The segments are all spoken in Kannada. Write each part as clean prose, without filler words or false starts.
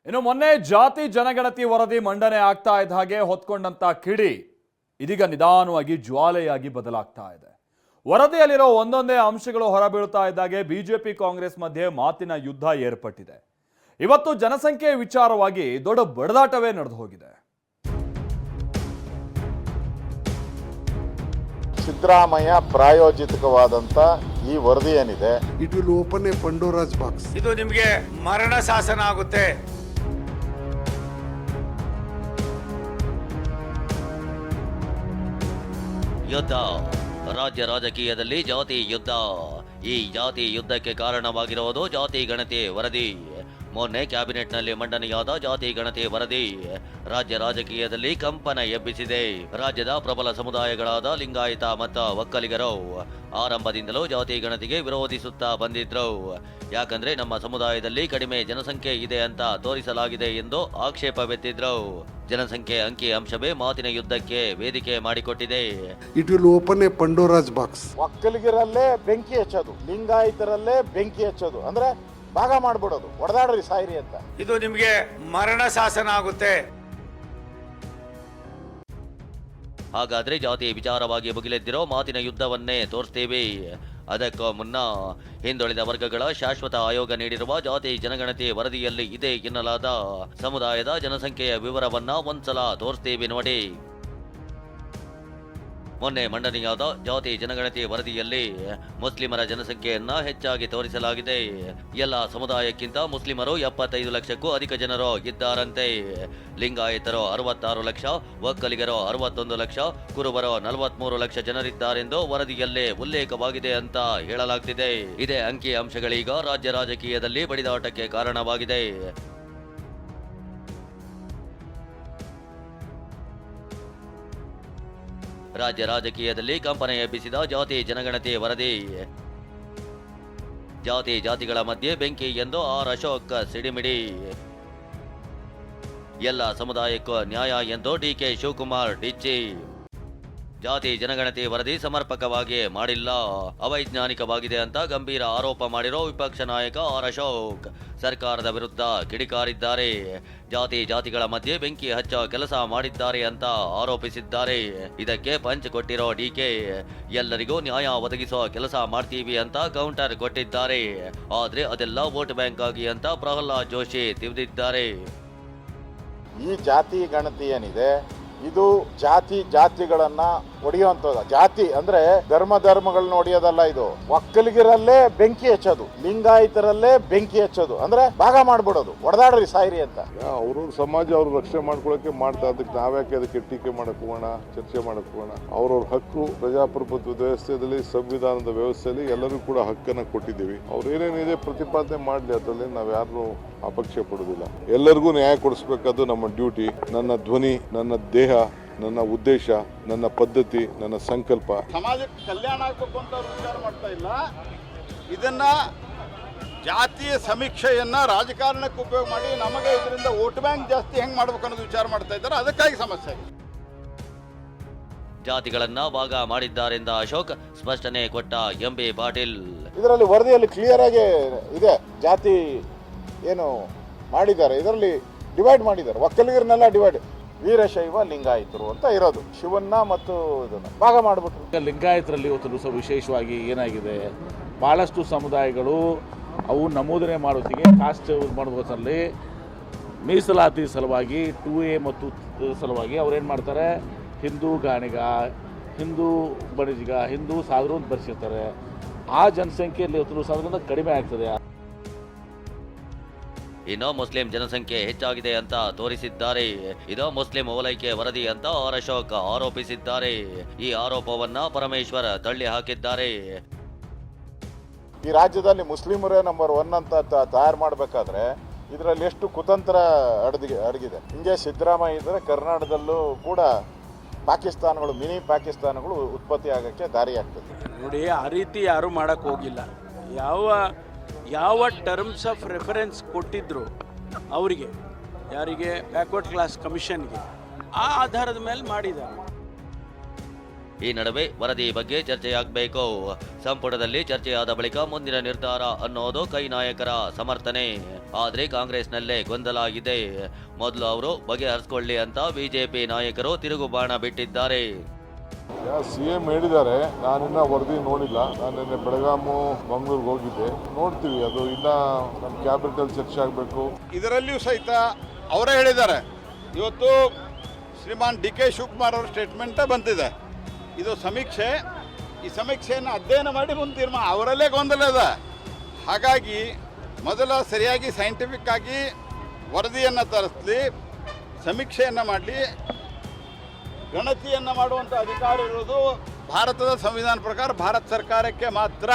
ಇನ್ನು ಮೊನ್ನೆ ಜಾತಿ ಜನಗಣತಿ ವರದಿ ಮಂಡನೆ ಆಗ್ತಾ ಇದ್ದ ಹಾಗೆ ಹೊತ್ಕೊಂಡಂತ ಕಿಡಿ ಇದೀಗ ನಿಧಾನವಾಗಿ ಜ್ವಾಲೆಯಾಗಿ ಬದಲಾಗ್ತಾ ಇದೆ. ವರದಿಯಲ್ಲಿರೋ ಒಂದೊಂದೇ ಅಂಶಗಳು ಹೊರಬೀಳ್ತಾ ಇದ್ದಾಗೆ ಬಿಜೆಪಿ ಕಾಂಗ್ರೆಸ್ ಮಧ್ಯೆ ಮಾತಿನ ಯುದ್ಧ ಏರ್ಪಟ್ಟಿದೆ. ಇವತ್ತು ಜನಸಂಖ್ಯೆ ವಿಚಾರವಾಗಿ ದೊಡ್ಡ ಬಡದಾಟವೇ ನಡೆದು ಹೋಗಿದೆ. ಸಿದ್ದರಾಮಯ್ಯ ಪ್ರಾಯೋಜಿತವಾದಂತ ಈ ವರದಿ ಏನಿದೆ, it will open a Pandora's box. ಇದು ನಿಮಗೆ ಮರಣ ಶಾಸನ ಆಗುತ್ತೆ. ಯುದ್ಧ, ರಾಜ್ಯ ರಾಜಕೀಯದಲ್ಲಿ ಜಾತಿ ಯುದ್ಧ. ಈ ಜಾತಿ ಯುದ್ಧಕ್ಕೆ ಕಾರಣವಾಗಿರುವುದು ಜಾತಿ ಗಣತಿ ವರದಿ. ಮೊನ್ನೆ ಕ್ಯಾಬಿನೆಟ್ನಲ್ಲಿ ಮಂಡನೆಯಾದ ಜಾತಿ ಗಣತಿ ವರದಿ ರಾಜ್ಯ ರಾಜಕೀಯದಲ್ಲಿ ಕಂಪನ ಎಬ್ಬಿಸಿದೆ. ರಾಜ್ಯದ ಪ್ರಬಲ ಸಮುದಾಯಗಳಾದ ಲಿಂಗಾಯತ ಮತ್ತು ಒಕ್ಕಲಿಗರು ಆರಂಭದಿಂದಲೂ ಜಾತಿ ಗಣತಿಗೆ ವಿರೋಧಿಸುತ್ತಾ ಬಂದಿದ್ರು. ಯಾಕಂದ್ರೆ ನಮ್ಮ ಸಮುದಾಯದಲ್ಲಿ ಕಡಿಮೆ ಜನಸಂಖ್ಯೆ ಇದೆ ಅಂತ ತೋರಿಸಲಾಗಿದೆ ಎಂದು ಆಕ್ಷೇಪವೆತ್ತಿದ್ರು. ಜನಸಂಖ್ಯೆ ಅಂಕಿ ಅಂಶವೇ ಮಾತಿನ ಯುದ್ಧಕ್ಕೆ ವೇದಿಕೆ ಮಾಡಿಕೊಟ್ಟಿದೆ. It will open a Pandora's box. ಒಕ್ಕಲಿಗರಲ್ಲೇ ಬೆಂಕಿ ಹಚ್ಚೋದು, ಲಿಂಗಾಯತರಲ್ಲೇ ಬೆಂಕಿ ಹಚ್ಚೋದು, ಅಂದ್ರೆ ಭಾಗ ಮಾಡ್ಬಿಡೋದು, ಹೊಡೆದಾಡ್ರಿ ಸಾಯಿರಿ ಅಂತ. ಇದು ನಿಮಗೆ ಮರಣ ಶಾಸನ ಆಗುತ್ತೆ. ಹಾಗಾದ್ರೆ ಜಾತಿ ವಿಚಾರವಾಗಿ ಮುಗಿಲೆದ್ದಿರೋ ಮಾತಿನ ಯುದ್ಧವನ್ನೇ ತೋರಿಸ್ತೀವಿ. ಅದಕ್ಕೂ ಮುನ್ನ ಹಿಂದುಳಿದ ವರ್ಗಗಳ ಶಾಶ್ವತ ಆಯೋಗ ನೀಡಿರುವ ಜಾತಿ ಜನಗಣತಿ ವರದಿಯಲ್ಲಿ ಇದೆ ಎನ್ನಲಾದ ಸಮುದಾಯದ ಜನಸಂಖ್ಯೆಯ ವಿವರವನ್ನ ಒಂದ್ಸಲ ತೋರಿಸ್ತೀವಿ ನೋಡಿ. ಮೊನ್ನೆ ಮಂಡನೆಯಾದ ಜಾತಿ ಜನಗಣತಿ ವರದಿಯಲ್ಲಿ ಮುಸ್ಲಿಮರ ಜನಸಂಖ್ಯೆಯನ್ನ ಹೆಚ್ಚಾಗಿ ತೋರಿಸಲಾಗಿದೆ. ಎಲ್ಲ ಸಮುದಾಯಕ್ಕಿಂತ ಮುಸ್ಲಿಮರು 75 ಲಕ್ಷಕ್ಕೂ ಅಧಿಕ ಜನರು ಇದ್ದಾರಂತೆ. ಲಿಂಗಾಯತರು 66 ಲಕ್ಷ, ಒಕ್ಕಲಿಗರು 61 ಲಕ್ಷ, ಕುರುಬರು 43 ಲಕ್ಷ ಜನರಿದ್ದಾರೆಂದು ವರದಿಯಲ್ಲೇ ಉಲ್ಲೇಖವಾಗಿದೆ ಅಂತ ಹೇಳಲಾಗ್ತಿದೆ. ಇದೇ ಅಂಕಿ ಅಂಶಗಳೀಗ ರಾಜ್ಯ ರಾಜಕೀಯದಲ್ಲಿ ಬಡಿದಾಟಕ್ಕೆ ಕಾರಣವಾಗಿದೆ. ರಾಜ್ಯ ರಾಜಕೀಯದಲ್ಲಿ ಕಂಪನ ಎಬ್ಬಿಸಿದ ಜಾತಿ ಜನಗಣತಿ ವರದಿ. ಜಾತಿಗಳ ಮಧ್ಯೆ ಬೆಂಕಿ ಎಂದು ಆರ್ ಅಶೋಕ್ ಸಿಡಿಮಿಡಿ. ಎಲ್ಲ ಸಮುದಾಯಕ್ಕೂ ನ್ಯಾಯ ಎಂದು ಡಿಕೆ ಶಿವಕುಮಾರ್ ಡಿಚ್ಚಿ. ಜಾತಿ ಜನಗಣತಿ ವರದಿ ಸಮರ್ಪಕವಾಗಿ ಮಾಡಿಲ್ಲ, ಅವೈಜ್ಞಾನಿಕವಾಗಿದೆ ಅಂತ ಗಂಭೀರ ಆರೋಪ ಮಾಡಿರೋ ವಿಪಕ್ಷ ನಾಯಕ ಆರ್ ಅಶೋಕ್ ಸರ್ಕಾರದ ವಿರುದ್ಧ ಕಿಡಿಕಾರಿದ್ದಾರೆ. ಜಾತಿಗಳ ಮಧ್ಯೆ ಬೆಂಕಿ ಹಚ್ಚೋ ಕೆಲಸ ಮಾಡಿದ್ದಾರೆ ಅಂತ ಆರೋಪಿಸಿದ್ದಾರೆ. ಇದಕ್ಕೆ ಪಂಚ್ ಕೊಟ್ಟಿರೋ ಡಿಕೆ ಎಲ್ಲರಿಗೂ ನ್ಯಾಯ ಒದಗಿಸೋ ಕೆಲಸ ಮಾಡ್ತೀವಿ ಅಂತ ಕೌಂಟರ್ ಕೊಟ್ಟಿದ್ದಾರೆ. ಆದ್ರೆ ಅದೆಲ್ಲ ವೋಟ್ ಬ್ಯಾಂಕ್ ಆಗಿ ಅಂತ ಪ್ರಹ್ಲಾದ್ ಜೋಶಿ ತಿವಿದಿದ್ದಾರೆ. ಈ ಜಾತಿ ಗಣತಿ ಏನಿದೆ, ಇದು ಜಾತಿಗಳನ್ನ ಹೊಡೆಯುವಂಥದ್ದು. ಜಾತಿ ಅಂದ್ರೆ ಧರ್ಮಗಳನ್ನ ಹೊಡೆಯೋದಲ್ಲ, ಇದು ಒಕ್ಕಲಿಗರಲ್ಲೇ ಬೆಂಕಿ ಹಚ್ಚೋದು, ಲಿಂಗಾಯತರಲ್ಲೇ ಬೆಂಕಿ ಹಚ್ಚೋದು, ಅಂದ್ರೆ ಭಾಗ ಮಾಡ್ಬಿಡೋದು, ಹೊಡೆದಾಡ್ರಿ ಸಾಯಿರಿ ಅಂತ. ಅವ್ರವ್ರ ಸಮಾಜ ಅವ್ರ ರಕ್ಷಣೆ ಮಾಡ್ಕೊಳಕ್ಕೆ ಮಾಡ್ತಾ, ಅದಕ್ಕೆ ನಾವ್ಯಾಕೆ ಅದಕ್ಕೆ ಟೀಕೆ ಮಾಡಕ್ ಹೋಗೋಣ, ಚರ್ಚೆ ಮಾಡಕ್ ಹೋಗೋಣ. ಅವ್ರವ್ರ ಹಕ್ಕು ಪ್ರಜಾಪ್ರಭುತ್ವ ವ್ಯವಸ್ಥೆಯಲ್ಲಿ, ಸಂವಿಧಾನದ ವ್ಯವಸ್ಥೆಯಲ್ಲಿ ಎಲ್ಲರಿಗೂ ಕೂಡ ಹಕ್ಕನ್ನ ಕೊಟ್ಟಿದ್ದೀವಿ. ಅವ್ರು ಏನೇನಿದೆ ಪ್ರತಿಪಾದನೆ ಮಾಡ್ಲಿ, ಅದರಲ್ಲಿ ನಾವ್ ಯಾರು ಅಪೇಕ್ಷೆ ಪಡೋದಿಲ್ಲ. ಎಲ್ಲರಿಗೂ ನ್ಯಾಯ ಕೊಡಿಸ್ಬೇಕಾದ್ದು ನಮ್ಮ ಡ್ಯೂಟಿ. ನನ್ನ ಧ್ವನಿ, ನನ್ನ ದೇಹ, ನನ್ನ ಉದ್ದೇಶ, ನನ್ನ ಪದ್ಧತಿ, ನನ್ನ ಸಂಕಲ್ಪ. ಸಮಾಜಕ್ಕೆ ಕಲ್ಯಾಣ ಆಗ್ಬೇಕು ಅಂತ ಅವ್ರು ವಿಚಾರ ಮಾಡ್ತಾ ಇಲ್ಲ. ಇದನ್ನ ಜಾತಿಯ ಸಮೀಕ್ಷೆಯನ್ನ ರಾಜಕಾರಣಕ್ಕೆ ಉಪಯೋಗ ಮಾಡಿ ನಮಗೆ ಇದರಿಂದ ವೋಟ್ ಬ್ಯಾಂಕ್ ಜಾಸ್ತಿ ಹೆಂಗ್ ಮಾಡ್ಬೇಕು ಅನ್ನೋದು ವಿಚಾರ ಮಾಡ್ತಾ ಇದ್ದಾರೆ. ಅದಕ್ಕಾಗಿ ಸಮಸ್ಯೆ ಆಗಿದೆ. ಜಾತಿಗಳನ್ನ ಭಾಗ ಮಾಡಿದ್ದಾರೆಂದ ಅಶೋಕ್ ಸ್ಪಷ್ಟನೆ ಕೊಟ್ಟ ಎಂಬಿ ಪಾಟೀಲ್. ಇದರಲ್ಲಿ ವರದಿಯಲ್ಲಿ ಕ್ಲಿಯರ್ ಆಗಿ ಇದೆ, ಜಾತಿ ಏನು ಮಾಡಿದ್ದಾರೆ, ಇದರಲ್ಲಿ ಡಿವೈಡ್ ಮಾಡಿದ್ದಾರೆ. ಒಕ್ಕಲಿಗರನ್ನೆಲ್ಲ ಡಿವೈಡ್, ವೀರಶೈವ ಲಿಂಗಾಯತರು ಅಂತ ಇರೋದು. ಶಿವನ್ನ ಮತ್ತು ಇದನ್ನ ಭಾಗ ಮಾಡಿಬಿಟ್ರು. ಲಿಂಗಾಯತರಲ್ಲಿ ಇವತ್ತು ದಿವಸ ವಿಶೇಷವಾಗಿ ಏನಾಗಿದೆ, ಭಾಳಷ್ಟು ಸಮುದಾಯಗಳು ಅವು ನಮೂದನೆ ಮಾಡೋದಿಗೆ ಕಾಸ್ಟ್ ಮಾಡೋದ್ರಲ್ಲಿ ಮೀಸಲಾತಿ ಸಲುವಾಗಿ 2A ಮತ್ತು ಸಲುವಾಗಿ ಅವ್ರೇನು ಮಾಡ್ತಾರೆ, ಹಿಂದೂ ಗಾಣಿಗ, ಹಿಂದೂ ಬಣಿಜಿಗ, ಹಿಂದೂ ಸಾಧರು ಅಂತ ಬರ್ಸಿರ್ತಾರೆ. ಆ ಜನಸಂಖ್ಯೆಯಲ್ಲಿ ಇವತ್ತು ದಿವಸ ಕಡಿಮೆ ಆಗ್ತದೆ. ಇನ್ನು ಮುಸ್ಲಿಂ ಜನಸಂಖ್ಯೆ ಹೆಚ್ಚಾಗಿದೆ ಅಂತ ತೋರಿಸಿದ್ದಾರೆ. ಇದು ಮುಸ್ಲಿಂ ಓಲೈಕೆ ವರದಿ ಅಂತ ಆರ್ ಅಶೋಕ್ ಆರೋಪಿಸಿದ್ದಾರೆ. ಈ ಆರೋಪವನ್ನ ಪರಮೇಶ್ವರ್ ತಳ್ಳಿ ಹಾಕಿದ್ದಾರೆ. ಈ ರಾಜ್ಯದಲ್ಲಿ ಮುಸ್ಲಿಮರೇ ನಂಬರ್ 1 ಅಂತ ತಯಾರು ಮಾಡಬೇಕಾದ್ರೆ ಇದರಲ್ಲಿ ಎಷ್ಟು ಕುತಂತ್ರ ಅಡಗಿದೆ. ಹಿಂಗೆ ಸಿದ್ದರಾಮಯ್ಯ ಇದ್ರೆ ಕರ್ನಾಟಕದಲ್ಲೂ ಕೂಡ ಪಾಕಿಸ್ತಾನಗಳು, ಮಿನಿ ಪಾಕಿಸ್ತಾನಗಳು ಉತ್ಪತ್ತಿ ಆಗಕ್ಕೆ ದಾರಿ ಆಗ್ತದೆ. ನೋಡಿ, ಆ ರೀತಿ ಯಾರು ಮಾಡಕ್ ಹೋಗಿಲ್ಲ. ಯಾವ ಟರ್ಮ್ಸ್ ಆಫ್ ರೆಫರೆನ್ಸ್ ಕೊಟ್ಟಿದ್ರು ಅವರಿಗೆ, ಯಾರಿಗೆ, ಬ್ಯಾಕ್ವರ್ಡ್ ಕ್ಲಾಸ್ ಕಮಿಷನ್ಗೆ, ಆ ಆಧಾರದ ಮೇಲೆ ಮಾಡಿದ್ದಾರೆ. ಈ ನಡುವೆ ವರದಿ ಬಗ್ಗೆ ಚರ್ಚೆಯಾಗಬೇಕು. ಸಂಪುಟದಲ್ಲಿ ಚರ್ಚೆಯಾದ ಬಳಿಕ ಮುಂದಿನ ನಿರ್ಧಾರ ಅನ್ನೋದು ಕೈ ನಾಯಕರ ಸಮರ್ಥನೆ. ಆದ್ರೆ ಕಾಂಗ್ರೆಸ್ನಲ್ಲೇ ಗೊಂದಲ ಇದೆ. ಮೊದಲು ಅವರು ಬಗೆಹರಿಸಿಕೊಳ್ಳಿ ಅಂತ ಬಿಜೆಪಿ ನಾಯಕರು ತಿರುಗುಬಾಣ ಬಿಟ್ಟಿದ್ದಾರೆ. CM ಹೇಳಿದ್ದಾರೆ, ನಾನಿನ್ನ ವರದಿ ನೋಡಿಲ್ಲ. ನಾನು ನಿನ್ನೆ ಬೆಳಗಾಮು ಮಂಗಳೂರಿಗೆ ಹೋಗಿದ್ದೆ. ನೋಡ್ತೀವಿ, ಅದು ಇನ್ನ ನಮ್ಮ ಕ್ಯಾಬಿನೆಟ್ ಅಲ್ಲಿ ಚರ್ಚೆ ಆಗಬೇಕು. ಇದರಲ್ಲಿಯೂ ಸಹಿತ ಅವರೇ ಹೇಳಿದ್ದಾರೆ. ಇವತ್ತು ಶ್ರೀಮಾನ್ DK ಶಿವಕುಮಾರ್ ಅವರ ಸ್ಟೇಟ್ಮೆಂಟೇ ಬಂದಿದೆ. ಇದು ಸಮೀಕ್ಷೆ, ಈ ಸಮೀಕ್ಷೆಯನ್ನು ಅಧ್ಯಯನ ಮಾಡಿ ಮುಂದೆ ತೀರ್ಮಾನ. ಅವರಲ್ಲೇ ಗೊಂದಲ ಇದೆ. ಹಾಗಾಗಿ ಮೊದಲ ಸರಿಯಾಗಿ ಸೈಂಟಿಫಿಕ್ ಆಗಿ ವರದಿಯನ್ನು ತರಿಸಲಿ, ಸಮೀಕ್ಷೆಯನ್ನು ಮಾಡಲಿ. ಗಣತಿಯನ್ನು ಮಾಡುವಂಥ ಅಧಿಕಾರ ಇರೋದು ಭಾರತದ ಸಂವಿಧಾನ ಪ್ರಕಾರ ಭಾರತ ಸರ್ಕಾರಕ್ಕೆ ಮಾತ್ರ.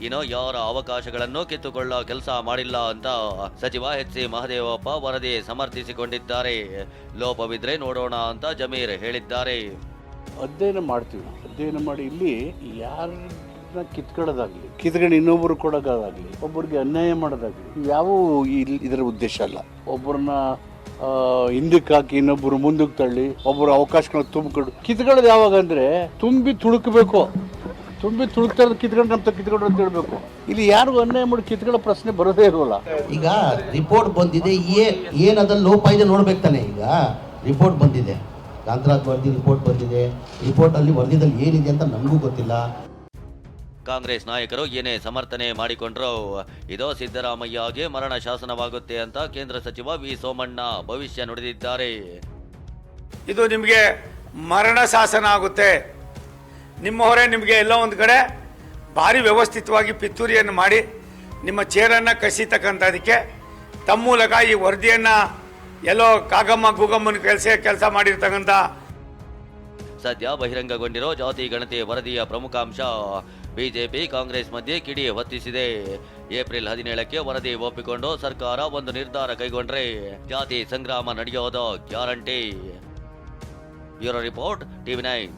ಇನ್ನು ಯಾರ ಅವಕಾಶಗಳನ್ನು ಕಿತ್ತುಕೊಳ್ಳೋ ಕೆಲಸ ಮಾಡಿಲ್ಲ ಅಂತ ಸಚಿವ HC ಮಹದೇವಪ್ಪ ವರದಿ ಸಮರ್ಥಿಸಿಕೊಂಡಿದ್ದಾರೆ. ಲೋಪವಿದ್ರೆ ನೋಡೋಣ ಅಂತ ಜಮೀರ್ ಹೇಳಿದ್ದಾರೆ. ಅಧ್ಯಯನ ಮಾಡ್ತೀವಿ. ಅಧ್ಯಯನ ಮಾಡಿ ಇಲ್ಲಿ ಯಾರನ್ನ ಕಿತ್ಕೊಂಡು ಇನ್ನೊಬ್ಬರು ಕೊಡೋದಾಗಲಿ, ಒಬ್ಬರಿಗೆ ಅನ್ಯಾಯ ಮಾಡೋದಾಗಲಿ ಯಾವ ಇದರ ಉದ್ದೇಶ ಅಲ್ಲ. ಒಬ್ಬರನ್ನ ಹಿಂದಕ್ಕೆ ಹಾಕಿ ಇನ್ನೊಬ್ಬರು ಮುಂದಕ್ಕೆ ತಳ್ಳಿ ಒಬ್ಬರು ಅವಕಾಶಗಳನ್ನ ತುಂಬಿಕೊಂಡು ಕಿತ್ಕೊಳ್ಳೋದು ಯಾವಾಗ ಅಂದ್ರೆ ತುಂಬಿ ತುಳುಕಬೇಕು. ತುಂಬಿ ತುಳುಕ್ತಾ ಕಿತ್ಕೊಂಡು ನಮ್ಮ ಕಿತ್ಕೊಂಡು ಅಂತ ಹೇಳ್ಬೇಕು. ಇಲ್ಲಿ ಯಾರಿಗೂ ಅನ್ಯಾಯ ಮಾಡಿ ಕಿತ್ಕೊಳ್ಳೋ ಪ್ರಶ್ನೆ ಬರೋದೇ ಇರೋಲ್ಲ. ಈಗ ರಿಪೋರ್ಟ್ ಬಂದಿದೆ, ಏನದಲ್ಲಿ ಲೋಪ ಇದೆ ನೋಡ್ಬೇಕು ತಾನೆ. ಈಗ ರಿಪೋರ್ಟ್ ಬಂದಿದೆ, ಕಾಂತರಾಜ್ ವರದಿ ರಿಪೋರ್ಟ್ ಬಂದಿದೆ. ರಿಪೋರ್ಟ್ ಅಲ್ಲಿ ವರದಿದಲ್ಲಿ ಏನಿದೆ ಅಂತ ನಮಗೂ ಗೊತ್ತಿಲ್ಲ. ಕಾಂಗ್ರೆಸ್ ನಾಯಕರು ಏನೇ ಸಮರ್ಥನೆ ಮಾಡಿಕೊಂಡ್ರು ಇದು ಸಿದ್ದರಾಮಯ್ಯಗೆ ಮರಣ ಶಾಸನವಾಗುತ್ತೆ ಅಂತ ಕೇಂದ್ರ ಸಚಿವ ವಿ ಸೋಮಣ್ಣ ಭವಿಷ್ಯ ನುಡಿದಿದ್ದಾರೆ. ಇದು ನಿಮಗೆ ಮರಣ ಶಾಸನ ಆಗುತ್ತೆ. ನಿಮ್ಮ ಹೊರೆ ನಿಮಗೆ ಎಲ್ಲೋ ಒಂದು ಕಡೆ ಭಾರಿ ವ್ಯವಸ್ಥಿತವಾಗಿ ಪಿತೂರಿಯನ್ನು ಮಾಡಿ ನಿಮ್ಮ ಚೇರನ್ನು ಕಸಿತಕ್ಕಂಥದಕ್ಕೆ ತಮ್ಮ ಮೂಲಕ ಈ ವರದಿಯನ್ನು ಎಲ್ಲೋ ಕಾಗಮ್ಮ ಗೂಗಮ್ಮನ ಕೆಲಸ ಮಾಡಿರ್ತಕ್ಕಂಥ ಸದ್ಯ ಬಹಿರಂಗಗೊಂಡಿರೋ ಜಾತಿ ಗಣತಿ ವರದಿಯ ಪ್ರಮುಖ ಅಂಶ ಬಿಜೆಪಿ ಕಾಂಗ್ರೆಸ್ ಮಧ್ಯೆ ಕಿಡಿ ಹೊತ್ತಿಸಿದೆ. ಏಪ್ರಿಲ್ 17ಕ್ಕೆ ವರದಿ ಒಪ್ಪಿಕೊಂಡು ಸರ್ಕಾರ ಒಂದು ನಿರ್ಧಾರ ಕೈಗೊಂಡ್ರೆ ಜಾತಿ ಸಂಗ್ರಾಮ ನಡೆಯೋದು ಗ್ಯಾರಂಟಿ. Bureau report, TV9.